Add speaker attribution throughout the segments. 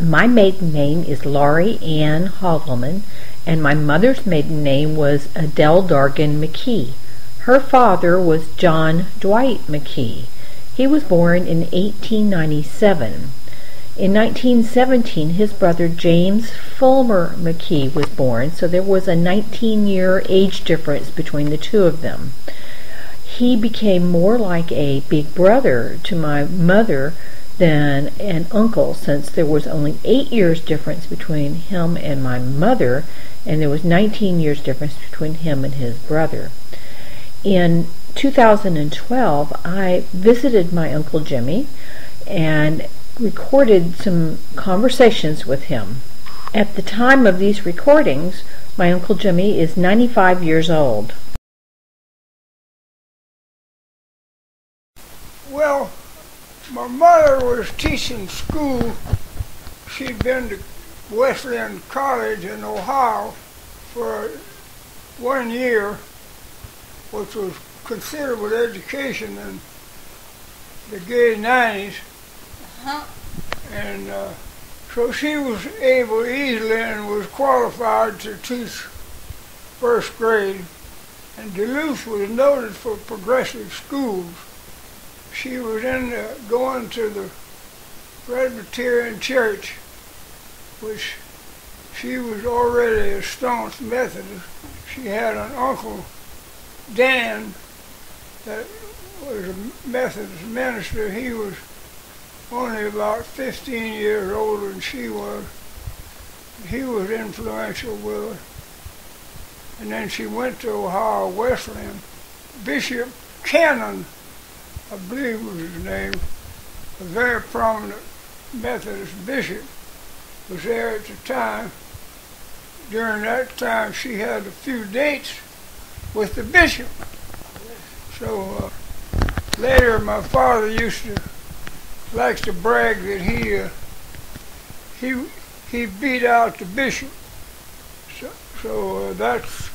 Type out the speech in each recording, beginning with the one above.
Speaker 1: My maiden name is Laurie Ann Hovelman, and my mother's maiden name was Adele Dargan McKey. Her father was John Dwight McKey. He was born in 1897. In 1917, his brother James Fulmer McKey was born, so there was a 19-year age difference between the two of them. He became more like a big brother to my mother than an uncle, since there was only 8 years difference between him and my mother, and there was 19 years difference between him and his brother. In 2012, I visited my Uncle Jimmy and recorded some conversations with him. At the time of these recordings, my Uncle Jimmy is 95 years old.
Speaker 2: Well, my mother was teaching school. She'd been to Wesleyan College in Ohio for 1 year, which was considerable education in the gay 90s. And so she was able easily and was qualified to teach first grade. And Duluth was noted for progressive schools. She was going to the Presbyterian Church, which she was already a staunch Methodist. She had an uncle, Dan, that was a Methodist minister. He was only about 15 years older than she was. He was influential with her. And then she went to Ohio Wesleyan. Bishop Cannon, I believe was his name, a very prominent Methodist bishop, was there at the time. During that time, she had a few dates with the bishop. So later, my father likes to brag that he beat out the bishop. So that's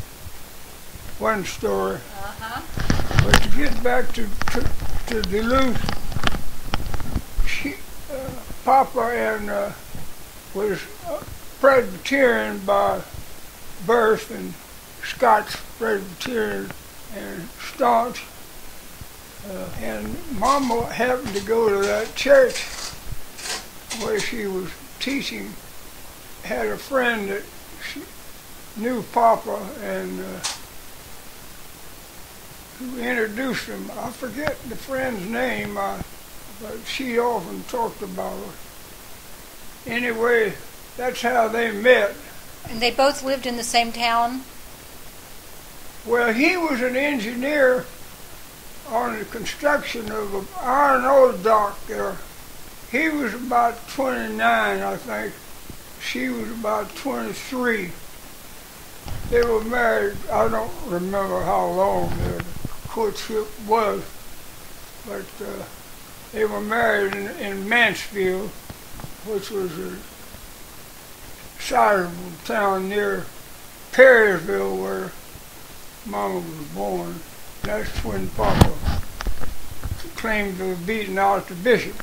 Speaker 2: one story. But to get back to Duluth, Papa was Presbyterian by birth and Scotch Presbyterian and staunch. And Mama happened to go to that church where she was teaching. Had a friend that she knew Papa and who introduced him. I forget the friend's name, but she often talked about her. Anyway, that's how they met.
Speaker 3: And they both lived in the same town?
Speaker 2: Well, he was an engineer on the construction of an iron ore dock there. He was about 29, I think. She was about 23. They were married, I don't remember how long their courtship was, but they were married in Mansfield, which was a sizable town near Perrysville where Mama was born. That's when Papa claimed to have beaten out the bishop.